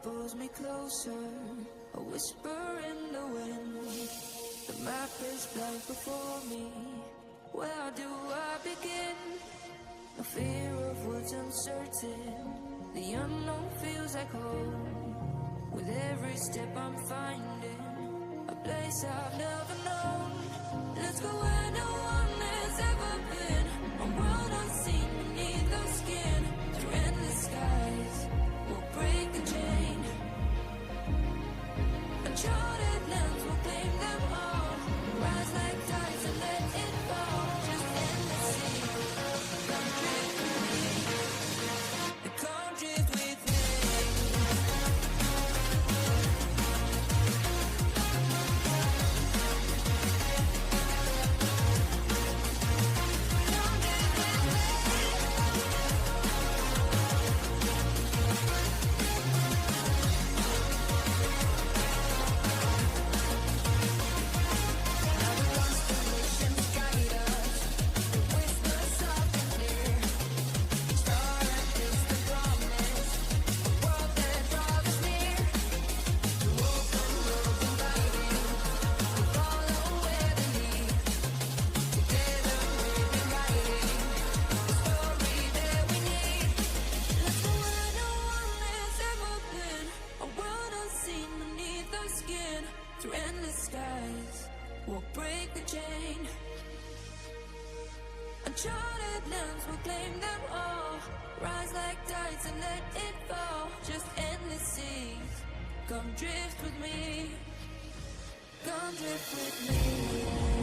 pulls me closer, a whisper in the wind. The map is blank before me. Where do I begin? No fear of what's uncertain. The unknown feels like home. With every step I'm finding a place I've never known. Let's go where no one has ever been. A world unseen beneath the skin. Through endless skies, we'll break the chain. Uncharted lands will claim them all. Rise like tides and let it fall. Just endless sea. Come drift with me. Come drift with me. Through endless skies, we'll break the chain. Uncharted lands will claim them all. Rise like tides and let it fall. Just endless seas. Come drift with me. Come drift with me.